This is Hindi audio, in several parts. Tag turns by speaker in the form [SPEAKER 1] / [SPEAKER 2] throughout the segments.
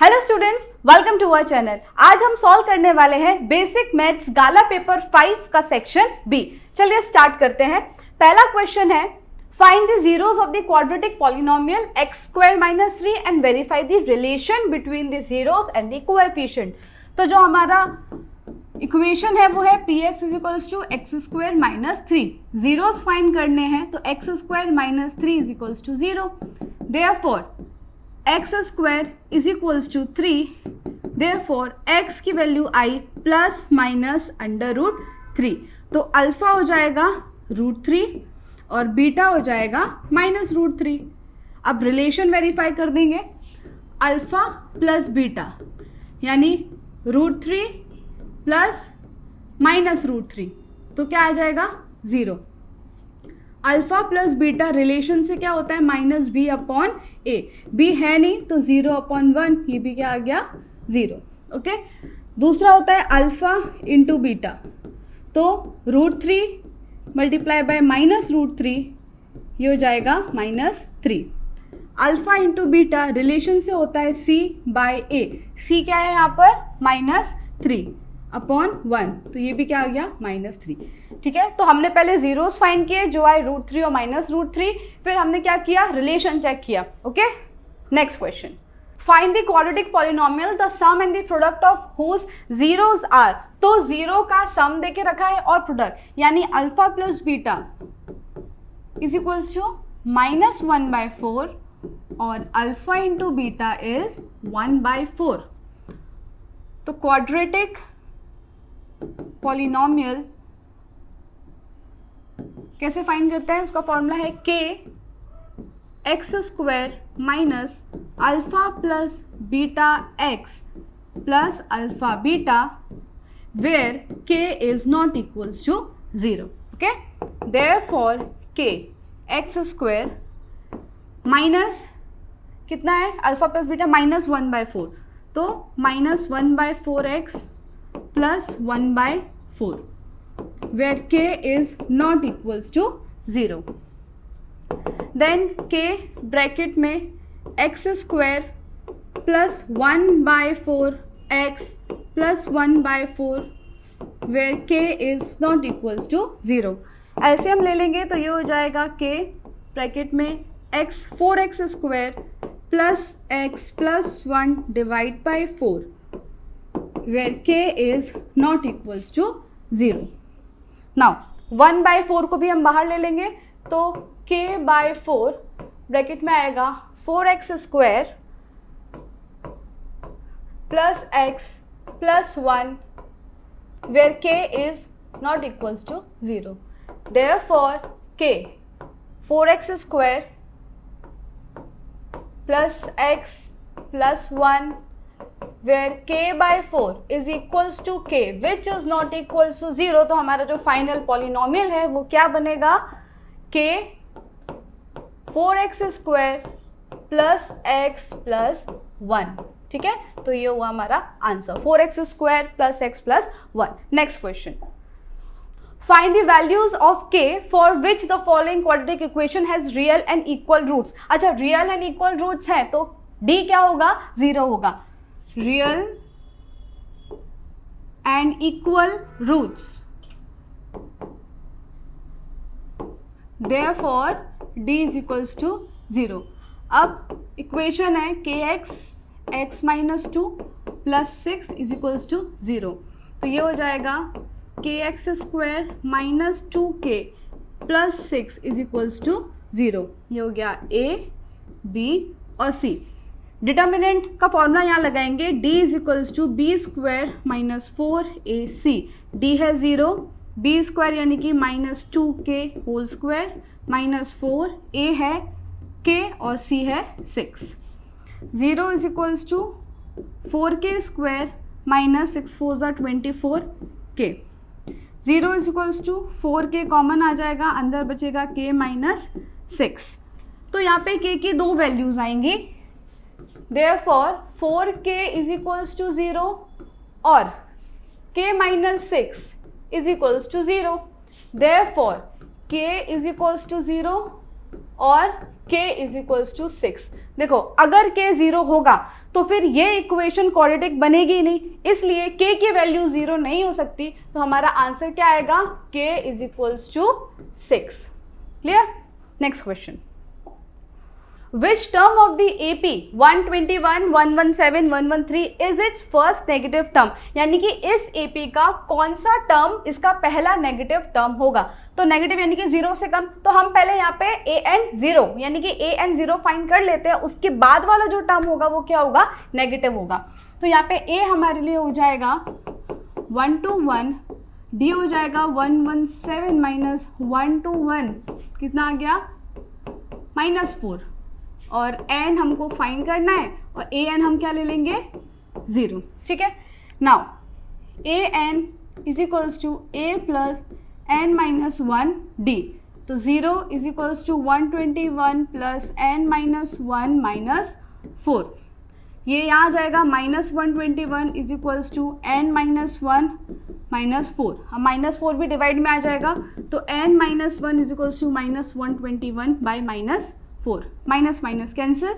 [SPEAKER 1] Hello students, welcome to our channel. आज हम सॉल्व करने वाले हैं बेसिक मैथ्स गाला पेपर 5 का सेक्शन बी। चलिए स्टार्ट करते हैं। पहला क्वेश्चन है, find the zeros of the quadratic polynomial x square minus 3 and verify the relation between the zeros and the coefficient. तो जो हमारा इक्वेशन है वो है px is to x square minus 3। Zeros find करने हैं तो x square minus 3 is equals to 0। Therefore x square is equals to 3। Therefore x की वैल्यू आई प्लस माइनस अंडर रूट 3। तो अल्फा हो जाएगा रूट 3 और बीटा हो जाएगा माइनस रूट 3। अब रिलेशन वेरीफाई कर देंगे, अल्फा प्लस बीटा यानी रूट 3 प्लस माइनस रूट 3, तो क्या आ जाएगा 0। अल्फा प्लस बीटा रिलेशन से क्या होता है माइनस बी अपॉन ए। बी है नहीं तो 0 अपॉन 1, ये भी क्या आ गया 0। ओके, दूसरा होता है अल्फा इंटू बीटा, तो root 3 multiply by minus root 3, ये हो जाएगा minus 3। Alpha into beta relation से होता है सी बाय ए। सी क्या है यहाँ पर माइनस 3 अपॉन 1, तो ये भी क्या आ गया माइनस 3। ठीक है, तो हमने पहले जीरोस फाइंड किए जो आए रूट 3 और माइनस रूट 3, फिर हमने क्या किया रिलेशन चेक किया। Okay, next question, find the quadratic polynomial the sum and the product of whose zeros are. तो जीरो का सम देके रखा है और प्रोडक्ट यानी alpha plus beta is equals to minus 1/4 और अल्फा इंटू बीटा इज 1/4। तो क्वाड्रेटिक पॉलिनोमियल कैसे फाइंड करते हैं, उसका फॉर्मूला है k x square minus alpha plus beta x plus alpha beta where k is not equals to 0। Okay, therefore k x square minus कितना है अल्फा प्लस बीटा माइनस 1/4, तो minus 1/4x plus 1/4 where k is not equals to 0. Then k bracket में x square plus 1/4x plus 1/4 where k is not equals to 0. LCM ले लेंगे तो ये हो जाएगा k bracket में x 4x square plus x plus 1 divide by 4 where k is not equals to 0. Now 1/4 को भी हम बाहर ले लेंगे तो k/4 ब्रैकेट में आएगा 4x square plus x plus 1 where k is not equals to 0। Therefore k 4x square plus x plus 1 where k/4 is equals to k which is not equals to 0। तो हमारा जो फाइनल पॉलिनोमियल है वो क्या बनेगा k 4x square plus x plus 1। ठीक है, तो ये हुआ हमारा answer 4x square plus x plus 1। Next question, find the values of k for which the following quadratic equation has real and equal roots. अच्छा, रियल एंड इक्वल रूट्स हैं तो d क्या होगा 0 होगा। Real and equal roots, therefore d is equals to 0। अब इक्वेशन है kx x minus 2 plus 6 is equals to 0, तो ये हो जाएगा kx स्क्वायर minus 2k plus 6 is equals to 0। ये हो गया a b और c। डिटर्मिनेंट का फॉर्मूला यहाँ लगाएंगे, d is equals to B square minus 4ac। d है 0, b स्क्वायर यानी कि minus 2k whole square minus 4, a है k और c है 6। 0 is equals to 4k square minus 6 4 ज़ा 24k। 0 is equals to 4k common आ जाएगा, अंदर बचेगा k माइनस 6। तो यहाँ पे k की दो वैल्यूज आएंगी, therefore 4k is equals to 0 और k minus 6 is equals to 0। therefore k is equals to 0 और k इज इक्वल्स टू 6। देखो अगर k 0 होगा तो फिर ये इक्वेशन क्वाड्रेटिक बनेगी ही नहीं, इसलिए k की वैल्यू 0 नहीं हो सकती, तो हमारा आंसर क्या आएगा, k is equals to 6। Clear. Next question, Which term of the AP 121, 117, 113 is its first negative term? यानी कि इस AP का कौन सा टर्म इसका पहला नेगेटिव टर्म होगा। तो नेगेटिव यानी कि 0 से कम, तो हम पहले यहाँ पे AN0 यानी कि AN0 फाइंड कर लेते हैं, उसके बाद वाला जो टर्म होगा वो क्या होगा, नेगेटिव होगा। तो यहाँ पे A हमारे लिए हो जाएगा 121, D हो जाएगा 117 माइनस 121 कितना आ गया, -4, और एन हमको फाइंड करना है और ए एन हम क्या ले लेंगे, 0। ठीक है। Now A N is equals to A plus N minus 1 D, तो 0 is equals to 121 plus N minus 1 minus 4, ये यहाँ आ जाएगा -121 is equals to N minus 1 minus 4, अब -4 भी डिवाइड में आ जाएगा, तो N minus 1 is equals to -121 by -4, minus minus cancel,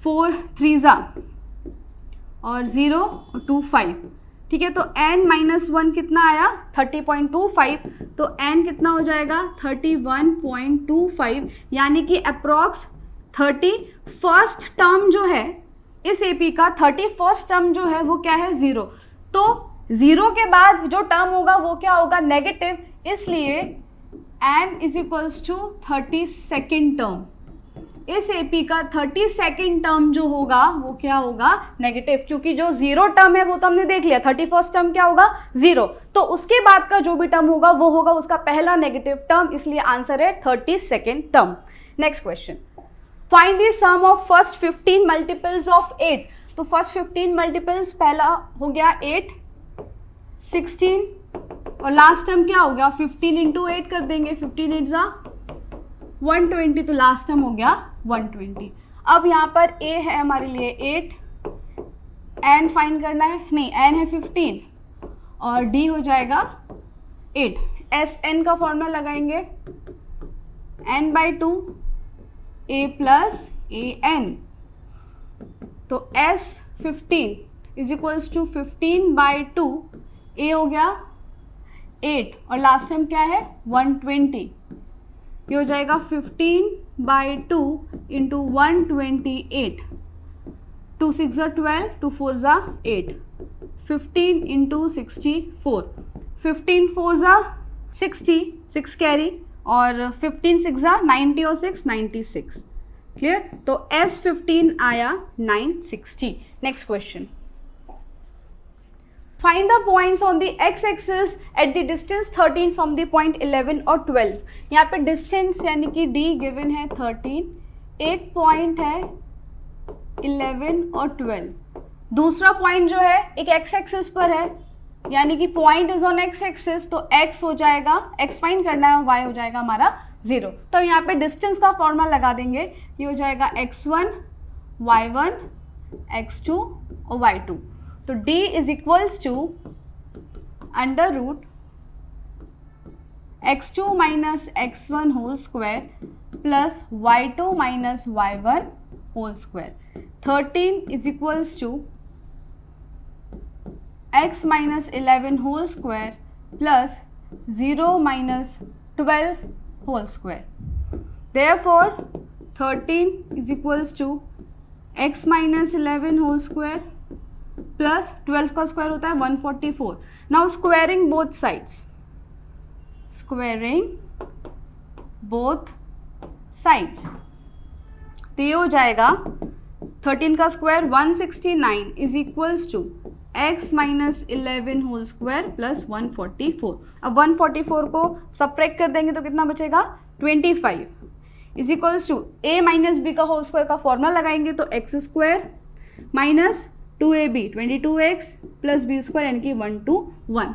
[SPEAKER 1] 4 3 और 0 और 2 5। ठीक है, तो n -1 कितना आया, 30.25, तो n कितना हो जाएगा 31.25, यानी कि अप्रॉक्स 31st टर्म जो है इस AP का 31st टर्म जो है वो क्या है, 0। तो 0 के बाद जो टर्म होगा वो क्या होगा, नेगेटिव, इसलिए n is equals to 32nd term, इस AP का 32nd टर्म जो होगा वो क्या होगा, नेगेटिव, क्योंकि जो 0 टर्म है वो तो हमने देख लिया, 31st टर्म क्या होगा, 0, तो उसके बाद का जो भी टर्म होगा वो होगा उसका पहला नेगेटिव टर्म, इसलिए आंसर है 32nd term. Next question, find the sum of first 15 multiples of 8। तो फर्स्ट 15 मल्टीपल्स, पहला हो गया 8, 16 और लास्ट टर्म क्या हो गया, 15 इंटू 8 कर देंगे, 15 8 जा 120, तो लास्ट टर्म हो गया 120। अब यहाँ पर a है हमारे लिए 8, n फाइंड करना है, नहीं n है 15 और d हो जाएगा 8, Sn का फॉर्मूला लगाएंगे, n/2 a प्लस an, तो S15 is equals to 15/2, a हो गया 8 और लास्ट टाइम क्या है 120, ये हो जाएगा 15/2 इंटू 128, 2 6 12, 2 4 8, 15 इंटू 64, 15 4 60, 6 कैरी और 15 6 90 और 6 96। क्लियर, तो S15 आया 960। Next question, Find the points on the x-axis at the distance 13 from the point 11 और 12। यहाँ पे distance यानी कि d given है 13, एक point है 11 और 12, दूसरा point जो है एक x-axis पर है, यानी कि point is on x-axis, तो x हो जाएगा, x फाइंड करना है, y हो जाएगा हमारा 0। तो यहाँ पे distance का फॉर्मूला लगा देंगे, ये हो जाएगा x1, y1, x2 और y2, तो d is equals to under root x2 minus x1 whole square plus y2 minus y1 whole square, 13 is equals to x minus 11 whole square plus 0 minus 12 whole square, therefore 13 is equals to x minus 11 whole square plus 12 का स्क्वायर होता है 144। Now squaring both sides, squaring both sides, तो ये हो जाएगा 13 का square 169 is equals to x minus 11 whole square plus 144। अब 144 को सब्ट्रैक्ट कर देंगे तो कितना बचेगा 25 is equals to a minus b का होल स्क्वायर का फॉर्मूला लगाएंगे, तो x square minus 2ab 22x plus B square यानी कि 121।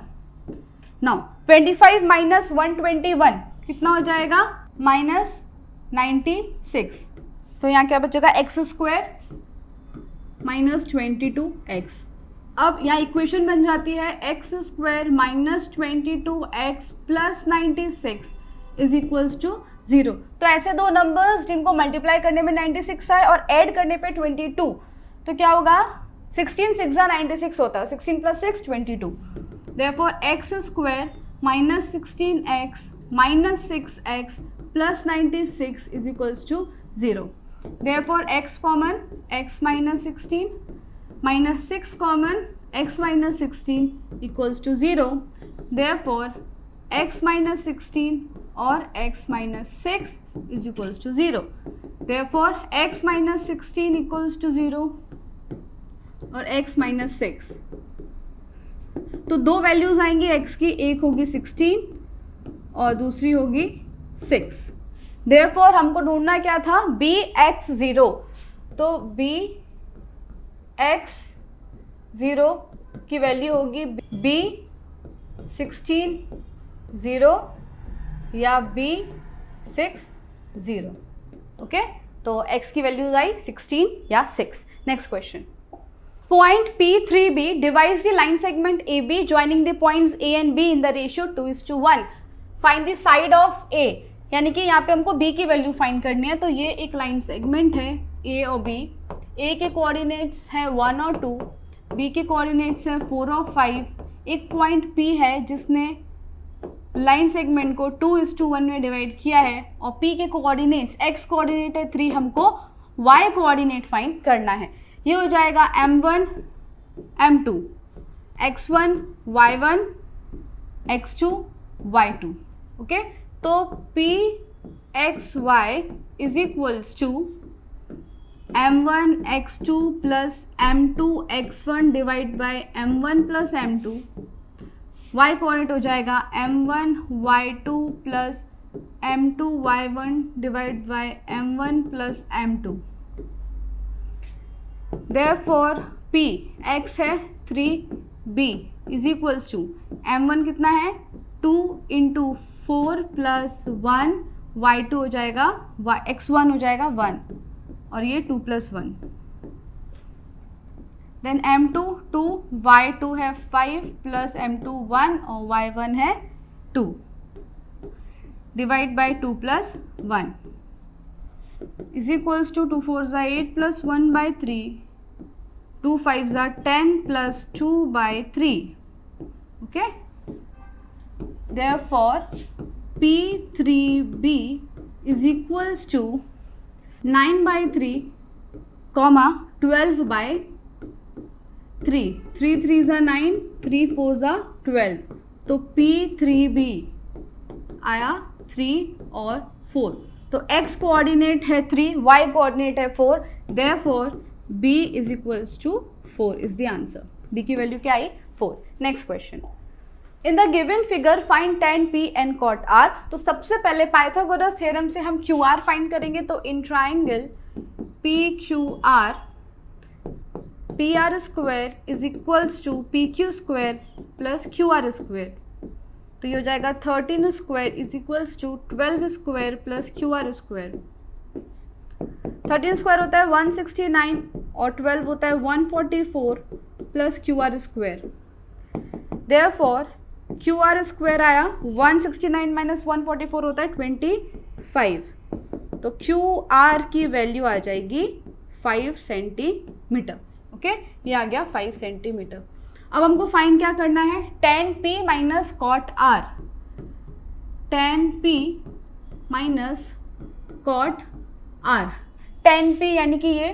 [SPEAKER 1] नाउ 25 माइनस 121 कितना हो जाएगा, -96, तो यहाँ क्या बचेगा एक्स स्क्वायर माइनस 22x। अब यहाँ इक्वेशन बन जाती है x square minus 22x plus 96 is equals to 0। तो ऐसे दो नंबर्स जिनको मल्टीप्लाई करने में 96 आए और ऐड करने पे 22, तो क्या होगा, 16 6 96 होता है, 16 + 6 22। Therefore x square minus 16x minus 6x plus 96 is equals to 0। Therefore x common, x minus 16 minus 6 common, x minus 16 equals to 0। Therefore x minus 16 और x minus 6 is equals to 0। Therefore x minus 16 equals to 0 और x माइनस 6। तो दो वैल्यूज आएंगी x की, एक होगी 16 और दूसरी होगी 6। देयरफॉर हमको ढूंढना क्या था, bx0। तो bx0 की वैल्यू होगी b16 0 या b60। ओके, तो x की वैल्यू आई 16 या 6। Next question, Point P3B divides the line segment AB joining the points A and B in the ratio 2:1. Find the side of A. यानी कि यहाँ पे हमको B की वैल्यू फाइंड करनी है। तो ये एक लाइन सेगमेंट है A और B। A के कोऑर्डिनेट्स हैं 1 और 2, B के कोऑर्डिनेट्स हैं 4 और 5। एक पॉइंट P है जिसने लाइन सेगमेंट को 2:1 में डिवाइड किया है और P के कोऑर्डिनेट्स, X कोऑर्डिनेट है 3, हमको Y कोऑर्डिनेट फाइंड करना है। ये हो जाएगा m1 m2, x1 y1 x2 y2। Okay, तो p x y is equals to m1 x2 plus m2 x1 divide by m1 plus m2। y coordinate हो जाएगा m1 y2 plus m2 y1 divide by m1 plus m2। Therefore P x है 3B is equals to m1 कितना है 2 इंटू 4 प्लस 1, y2 हो जाएगा x1 हो जाएगा 1 और ये 2 प्लस 1। देन m2 2, y2 है 5 प्लस m2 1 और y1 है 2 divide by 2 plus 1 is equals to 2 4s are 8 plus 1 by 3, 2 5s are 10 plus 2 by 3. Okay, therefore P3B is equals to 9 by 3 comma 12 by 3, 3 3s are 9, 3 4s are 12। तो P3B आया 3 और 4। तो x कोऑर्डिनेट है 3, y कोऑर्डिनेट है 4, therefore b is equals to 4 is the answer. b की वैल्यू क्या आई 4। Next question, in the given figure find tan p and cot r। तो सबसे पहले पाइथागोरस थ्योरम से हम QR फाइंड करेंगे। तो in triangle PQR PR square is equals to PQ square plus QR square. तो ये हो जाएगा 13 square is equals to 12 square plus QR square. 13 square होता है 169 और 12 होता है 144 plus QR square. Therefore QR square आया 169 माइनस 144 होता है 25। तो QR की वैल्यू आ जाएगी 5 सेंटीमीटर। ओके, ये आ गया 5 सेंटीमीटर। अब हमको फाइंड क्या करना है, tan p minus cot r, tan p minus cot r। tan p यानी कि ये,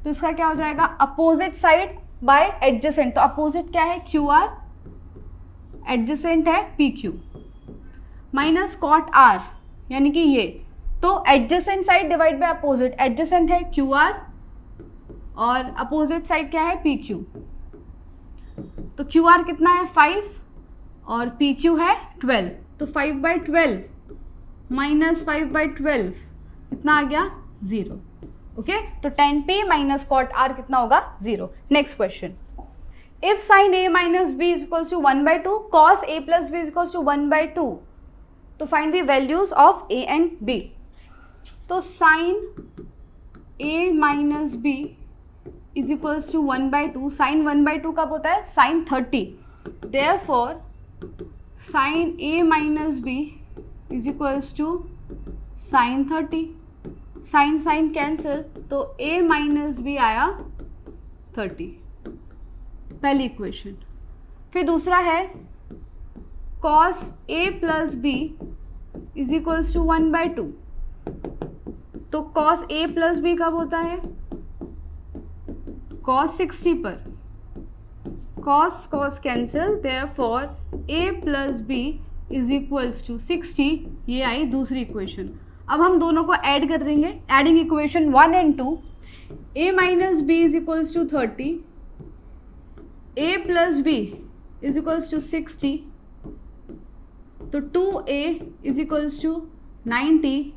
[SPEAKER 1] तो इसका क्या हो जाएगा अपोजिट साइड बाय एडजेसेंट। तो अपोजिट क्या है QR, एडजेसेंट है PQ माइनस कॉट r यानी कि ये, तो adjacent side divide by opposite. Adjacent है QR और अपोजिट साइड क्या है PQ। तो QR कितना है 5 और PQ है 12। तो 5/12 माइनस 5/12 कितना आ गया 0। ओके, तो tan p minus cot r कितना होगा 0। Next question, if sine a minus b is equals to 1/2, cos a plus b is equals to 1/2, तो find the values of a and b। तो sine a minus b is equals to 1/2, sine 1/2 कब होता है sine 30। Therefore sine a minus b is equals to sine 30, sine sine cancel, तो a माइनस बी आया 30, पहली इक्वेशन। फिर दूसरा है cos a plus B is equals to 1/2। तो cos a प्लस बी कब होता है? cos 60 पर, cos cancel, therefore a plus B is equals to 60। ये आई दूसरी इक्वेशन। अब हम दोनों को ऐड कर देंगे, adding equation 1 and 2, a minus B is equals to 30, a plus B is equals to 60, तो 2a is equals to 90,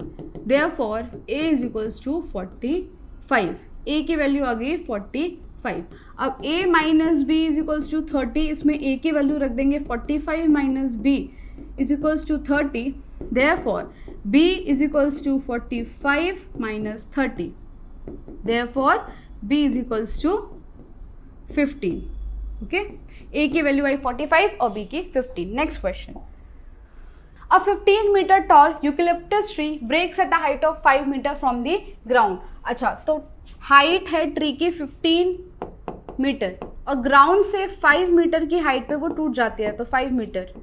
[SPEAKER 1] therefore a is equals to 45। a की वैल्यू आ गई 45। अब a minus B is equals to 30, इसमें a की वैल्यू रख देंगे 45 minus b is equals to 30, therefore b is equals to 45 minus 30, therefore b is equals to 15। Okay, a की वैल्यू आई 45 और b की 15। Next question. A 15 meter tall eucalyptus tree breaks at a height of 5 meter from the ground। अच्छा, तो हाइट है ट्री की 15 मीटर और ग्राउंड से 5 मीटर की हाइट पे वो टूट जाती है, तो 5 मीटर।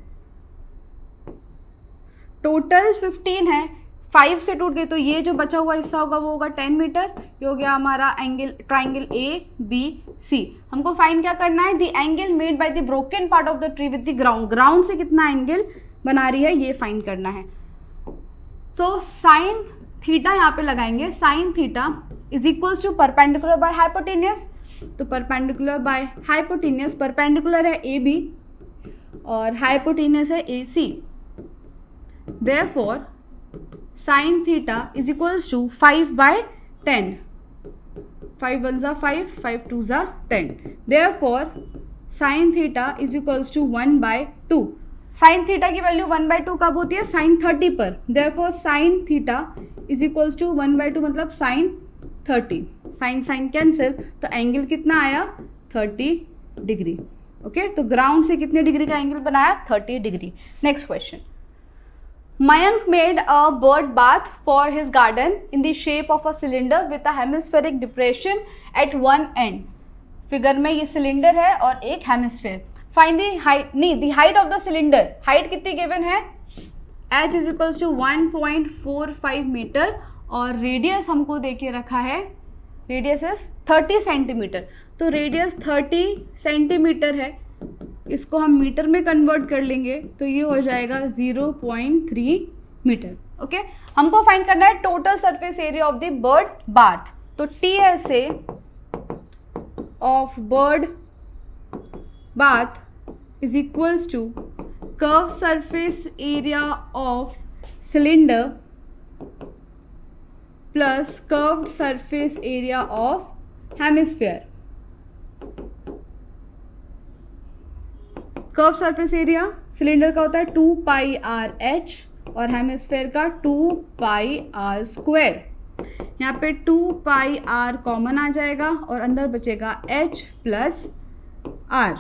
[SPEAKER 1] टोटल 15 है, 5 से टूट गई, तो ये जो बचा हुआ हिस्सा होगा वो होगा 10 मीटर। ये हो गया हमारा angle, triangle A B C. हमको फाइंड क्या करना है? The angle made by the broken part of the tree with the ground. Ground से कितना एंगल बना रही है ये फाइंड करना है। तो साइन थीटा यहाँ पे लगाएंगे, sine theta is equals to perpendicular by hypotenuse. तो परपेंडिकुलर बाय हाइपोटेनियस, परपेंडिकुलर है ए बी और हाइपोटेनियस है A C, therefore sine theta is equals to 5/10। 5 1 जा 5, 5 2 जा 10, therefore sine theta is equals to 1/2। Sine theta की वैल्यू 1/2 कब होती है? साइन 30 पर, therefore sine theta is equals to 1/2 मतलब साइन 30। साइन साइन कैंसिल, तो एंगल कितना आया? 30 डिग्री। ओके, तो ग्राउंड से कितने डिग्री का एंगल बनाया? 30 degree. Next question. Mayank made a bird bath for his garden in the shape of a cylinder with a hemispheric depression at one end। Figure में ये सिलेंडर है और एक हेमिस्फेयर। फाइंड दी हाइट, नहीं the height of the cylinder. Height कितनी गिवन है? h is equals to 1.45 metre और रेडियस हमको दे के रखा है, रेडियस इज 30 सेंटीमीटर। तो रेडियस 30 सेंटीमीटर है, इसको हम मीटर में कन्वर्ट कर लेंगे तो ये हो जाएगा 0.3 मीटर। ओके, हमको फाइंड करना है total surface area of the bird bath. तो TSA ऑफ bird bath is equals to curve surface area of cylinder plus curved surface area of hemisphere. Curve surface area cylinder का होता है 2πr/h और हेमिस्फेयर का 2πr²। यहाँ पे 2πr कॉमन आ जाएगा और अंदर बचेगा h प्लस r।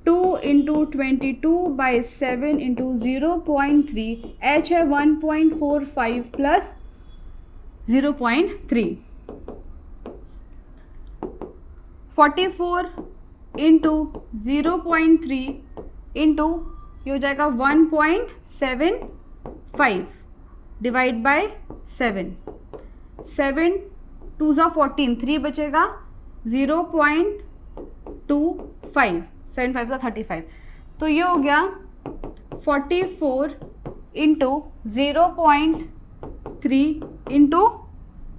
[SPEAKER 1] 2 × 22/7 × 0.3, h है 1.45 प्लस 0.3, 44 इंटू 0.3 इंटू ये हो जाएगा 1.75 डिवाइड बाय 7, 7 2 ज़ा 14, 3 बचेगा 0.25, 7 5 ज़ा 35। तो ये हो गया 44 इंटू 0.3 इंटू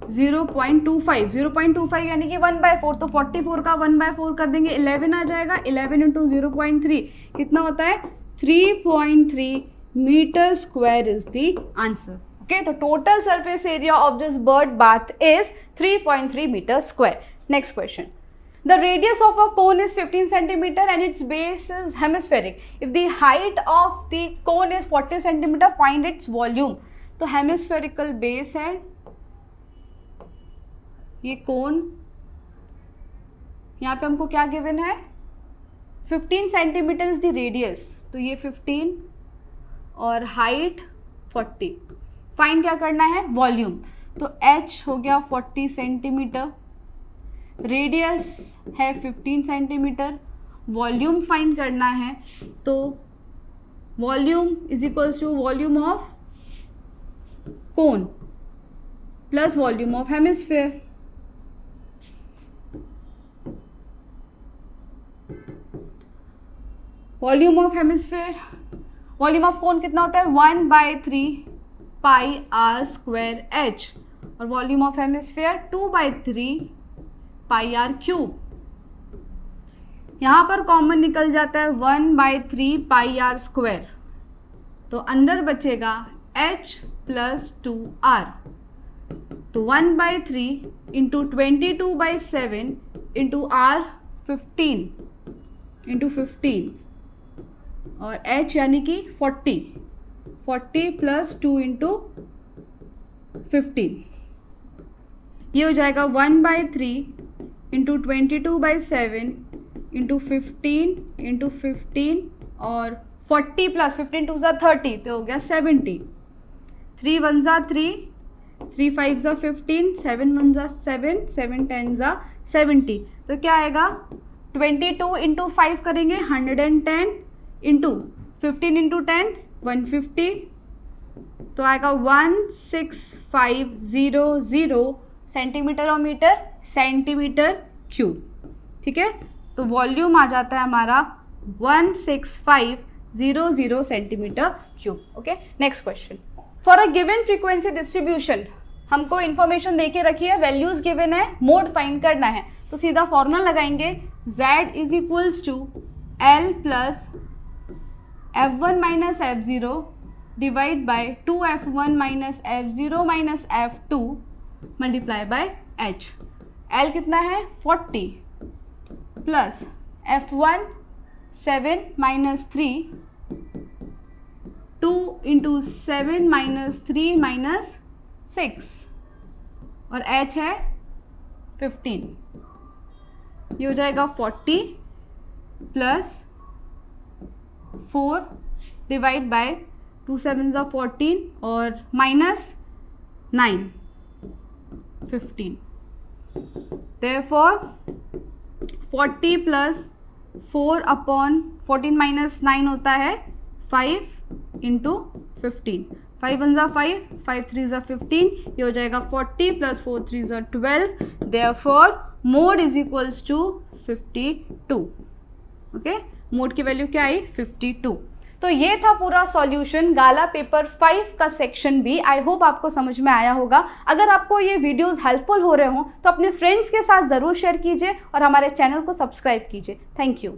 [SPEAKER 1] 0.25, 0.25 यानी कि 1/4। तो 44 का 1/4 कर देंगे, 11 आ जाएगा। 11 इंटू 0.3 कितना होता है? 3.3 metre square is the answer. Okay, तो total surface area of this bird bath is 3.3 metre square. Next question. The radius of a cone is 15 centimeter and its base is hemispheric. If the height of the cone is 40 centimeter, find its volume. तो hemispherical base है ये कोन, यहाँ पे हमको क्या गिवन है? 15 सेंटीमीटर इज द रेडियस, तो ये 15 और हाइट 40। फाइंड क्या करना है, वॉल्यूम। तो h हो गया 40 सेंटीमीटर, रेडियस है 15 सेंटीमीटर, वॉल्यूम फाइंड करना है। तो volume is equals to volume of cone plus volume of hemisphere. Volume of hemisphere, volume of cone कितना होता है, 1/3 पाई आर स्क्वायर एच, और volume of hemisphere 2/3 pi R cube. यहाँ पर कॉमन निकल जाता है 1/3 पाई आर स्क्वायर, तो अंदर बचेगा h प्लस 2r। तो 1/3 इंटू 22/7 इंटू r 15 इंटू 15 और h यानी कि 40 प्लस 2 इंटू 15, ये हो जाएगा 1/3 इंटू 22/7 इंटू 15 इंटू 15 और 40 प्लस 15 2 ज़ा 30, तो हो गया 70। 3 1 ज़ा 3, 3 5 ज़ा 15, 7 1 ज़ा 7, 7 10 ज़ा 70। तो क्या आएगा, 22 इंटू 5 करेंगे 110 इंटू 15 इंटू 10 150, तो आएगा 16500 सेंटीमीटर और मीटर, सेंटीमीटर क्यूब। ठीक है, तो वॉल्यूम आ जाता है हमारा 16500 centimetre cube. Okay, next question. For a given frequency distribution, हमको इन्फॉर्मेशन देके रखी है, वैल्यूज गिवन है, मोड फाइंड करना है। तो सीधा फॉर्मूला लगाएंगे, z is equals to L plus F1 minus F0 divide by 2F1 minus F0 minus F2 multiply by H। L कितना है 40 plus F1 7 minus 3, 2 into 7 minus 3 minus 6 और H है 15, ये हो जाएगा 40 प्लस 4 डिवाइड बाय 2 7 ज़ा 14 और minus 9 15। Therefore 40 plus 4 upon 14 minus 9 होता है 5 इंटू 15। 5 1 ज़ा 5, 5 3 ज़ा 15, ये हो जाएगा 40 प्लस 4 3 ज़ा 12। Therefore mode is equals to 52। Okay, mode की वैल्यू क्या आई 52। तो ये था पूरा सॉल्यूशन गाला पेपर 5 का सेक्शन बी। आई होप आपको समझ में आया होगा। अगर आपको ये वीडियोस हेल्पफुल हो रहे हो तो अपने फ्रेंड्स के साथ ज़रूर शेयर कीजिए और हमारे चैनल को सब्सक्राइब कीजिए। Thank you.